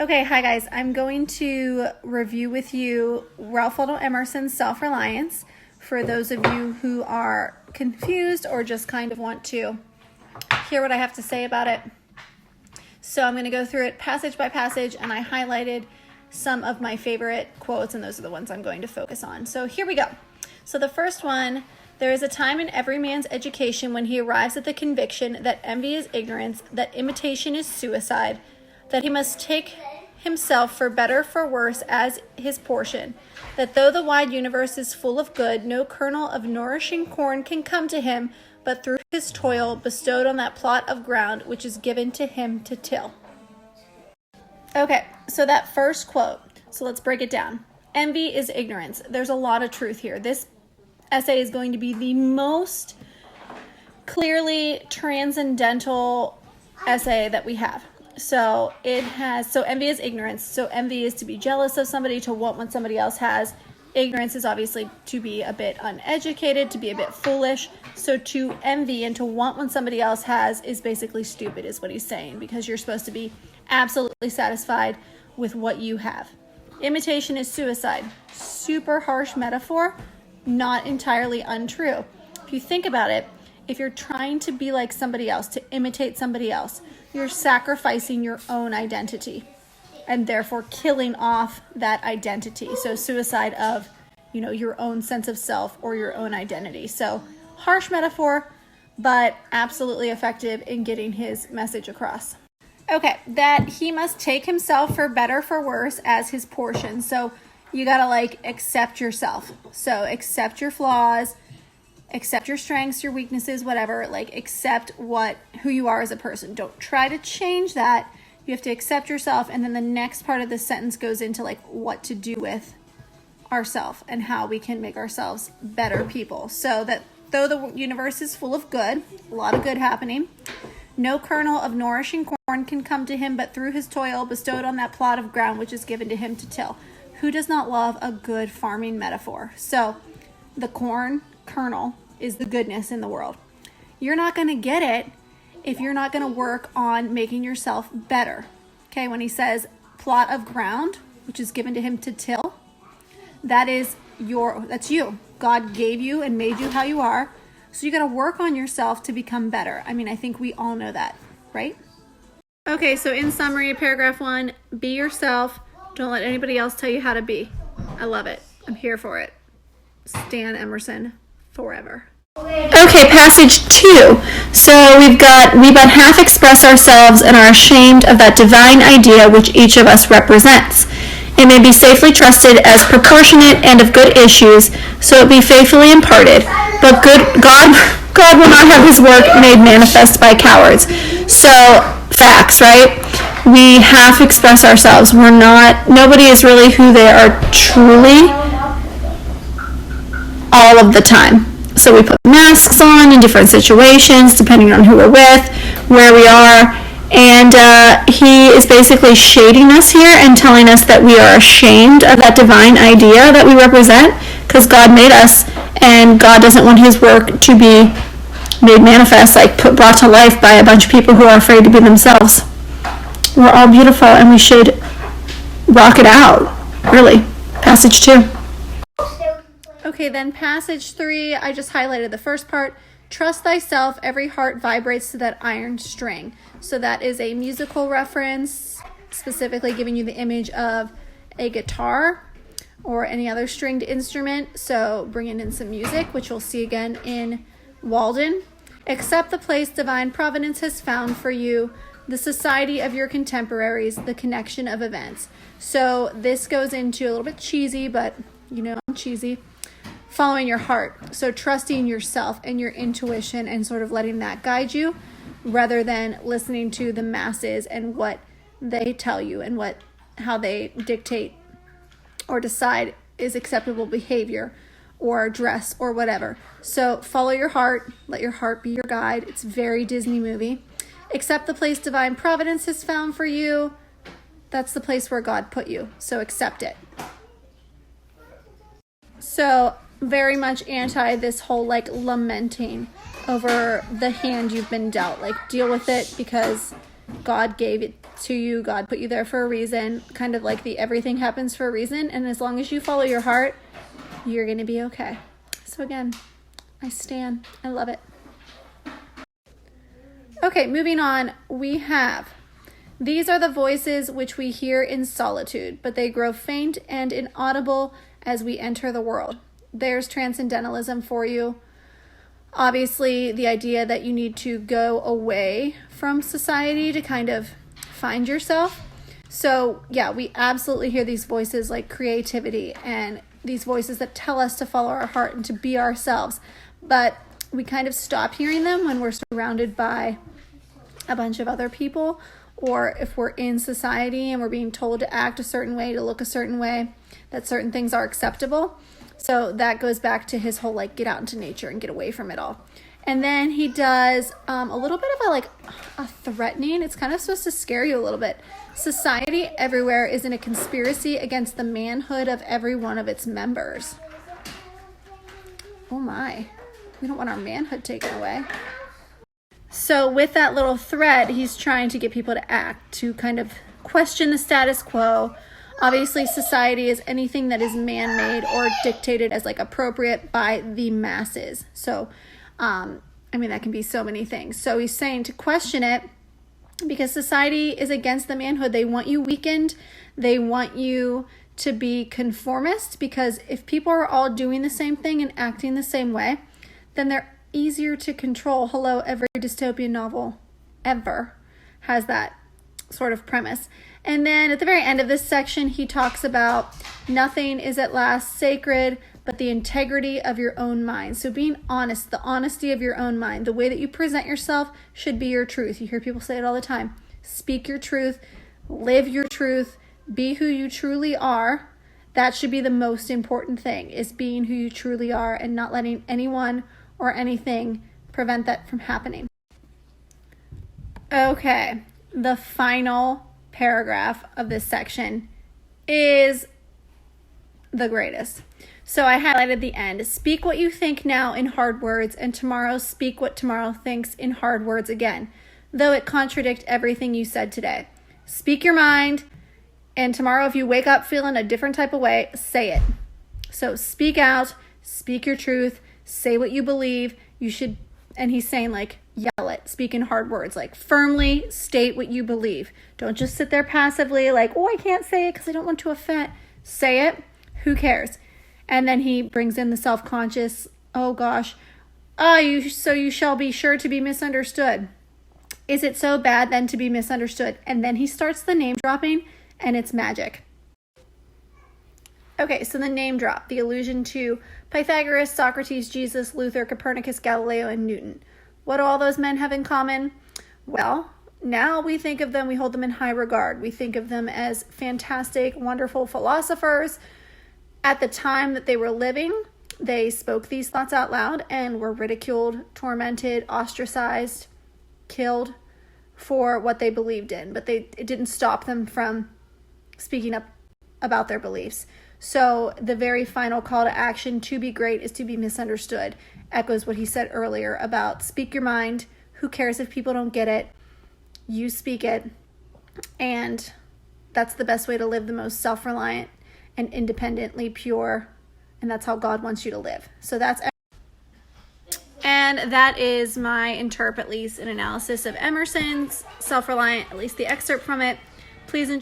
Okay, hi guys. I'm going to review with you Ralph Waldo Emerson's Self-Reliance for those of you who are confused or just kind of want to hear what I have to say about it. So I'm going to go through it passage by passage, and I highlighted some of my favorite quotes, and those are the ones I'm going to focus on. So here we go. So the first one, there is a time in every man's education when he arrives at the conviction that envy is ignorance, that imitation is suicide, that he must take himself for better for worse as his portion, that though the wide universe is full of good, no kernel of nourishing corn can come to him but through his toil bestowed on that plot of ground which is given to him to till. Okay, so that first quote, so let's break it down. Envy is ignorance. There's a lot of truth here. This essay is going to be the most clearly transcendental essay that we have. So envy is ignorance. So envy is to be jealous of somebody, to want what somebody else has. Ignorance is obviously to be a bit uneducated, to be a bit foolish. So to envy and to want what somebody else has is basically stupid, is what he's saying, because you're supposed to be absolutely satisfied with what you have. Imitation is suicide. Super harsh metaphor, not entirely untrue. If you think about it, if you're trying to be like somebody else, to imitate somebody else, you're sacrificing your own identity and therefore killing off that identity. So suicide of, your own sense of self or your own identity. So harsh metaphor, but absolutely effective in getting his message across. Okay, that he must take himself for better for worse as his portion. So you gotta accept yourself. So accept your flaws, accept your strengths, your weaknesses, whatever. Accept who you are as a person. Don't try to change that. You have to accept yourself. And then the next part of the sentence goes into what to do with ourselves and how we can make ourselves better people. So that though the universe is full of good, a lot of good happening, no kernel of nourishing corn can come to him but through his toil bestowed on that plot of ground which is given to him to till. Who does not love a good farming metaphor? So the corn kernel is the goodness in the world. You're not going to get it if you're not going to work on making yourself better. Okay, when he says plot of ground, which is given to him to till, that's you. God gave you and made you how you are. So you got to work on yourself to become better. I think we all know that, right? Okay, so in summary, paragraph 1, be yourself. Don't let anybody else tell you how to be. I love it. I'm here for it. Stan Emerson forever. Okay, passage 2. So we but half express ourselves and are ashamed of that divine idea which each of us represents. It may be safely trusted as proportionate and of good issues, so it be faithfully imparted. But God will not have his work made manifest by cowards. So, facts, right? We half express ourselves. Nobody is really who they are truly all of the time. So we put masks on in different situations, depending on who we're with, where we are. And he is basically shading us here and telling us that we are ashamed of that divine idea that we represent because God made us, and God doesn't want his work to be made manifest, brought to life by a bunch of people who are afraid to be themselves. We're all beautiful, and we should rock it out, really. Passage 2. Okay, then passage 3, I just highlighted the first part. Trust thyself, every heart vibrates to that iron string. So that is a musical reference, specifically giving you the image of a guitar or any other stringed instrument. So bringing in some music, which we'll see again in Walden. Accept the place divine providence has found for you, the society of your contemporaries, the connection of events. So this goes into a little bit cheesy, but I'm cheesy. Following your heart. So trusting yourself and your intuition and sort of letting that guide you rather than listening to the masses and what they tell you and how they dictate or decide is acceptable behavior or dress or whatever. So follow your heart. Let your heart be your guide. It's very Disney movie. Accept the place divine providence has found for you. That's the place where God put you. So accept it. So very much anti this whole lamenting over the hand you've been dealt. Deal with it because God gave it to you. God put you there for a reason, kind of like the everything happens for a reason. And as long as you follow your heart, you're going to be okay. So again, I stand. I love it. Okay, moving on, we have, these are the voices which we hear in solitude, but they grow faint and inaudible as we enter the world. There's transcendentalism for you. Obviously, the idea that you need to go away from society to kind of find yourself. So yeah, we absolutely hear these voices like creativity and these voices that tell us to follow our heart and to be ourselves. But we kind of stop hearing them when we're surrounded by a bunch of other people, or if we're in society and we're being told to act a certain way, to look a certain way, that certain things are acceptable. So that goes back to his whole like get out into nature and get away from it all. And then he does a little bit of a threatening. It's kind of supposed to scare you a little bit. Society everywhere is in a conspiracy against the manhood of every one of its members. Oh my, we don't want our manhood taken away. So with that little threat, he's trying to get people to act, to kind of question the status quo. Obviously, society is anything that is man-made or dictated as like appropriate by the masses. So, that can be so many things. So he's saying to question it because society is against the manhood. They want you weakened. They want you to be conformist, because if people are all doing the same thing and acting the same way, then they're easier to control. Hello, every dystopian novel ever has that sort of premise. And then at the very end of this section, he talks about nothing is at last sacred, but the integrity of your own mind. So being honest, the honesty of your own mind, the way that you present yourself should be your truth. You hear people say it all the time. Speak your truth, live your truth, be who you truly are. That should be the most important thing, is being who you truly are and not letting anyone or anything prevent that from happening. Okay, the final paragraph of this section is the greatest. So I highlighted the end. Speak what you think now in hard words, and tomorrow speak what tomorrow thinks in hard words again, though it contradict everything you said today. Speak your mind, and tomorrow if you wake up feeling a different type of way, say it. So speak out, speak your truth, say what you believe. You should, and he's saying like, yell it, speak in hard words, like firmly state what you believe. Don't just sit there passively like, oh, I can't say it because I don't want to offend. Say it. Who cares? And then he brings in the self-conscious, oh gosh, so you shall be sure to be misunderstood. Is it so bad then to be misunderstood? And then he starts the name dropping, and it's magic. Okay, so the name drop, the allusion to Pythagoras, Socrates, Jesus, Luther, Copernicus, Galileo, and Newton. What do all those men have in common? Well, now we think of them, we hold them in high regard. We think of them as fantastic, wonderful philosophers. At the time that they were living, they spoke these thoughts out loud and were ridiculed, tormented, ostracized, killed for what they believed in. But it didn't stop them from speaking up about their beliefs. So the very final call to action, to be great is to be misunderstood, echoes what he said earlier about speak your mind. Who cares if people don't get it? You speak it. And that's the best way to live, the most self-reliant and independently pure. And that's how God wants you to live. So and that is my Interp, at least an analysis of Emerson's Self-Reliant, at least the excerpt from it. Please enjoy.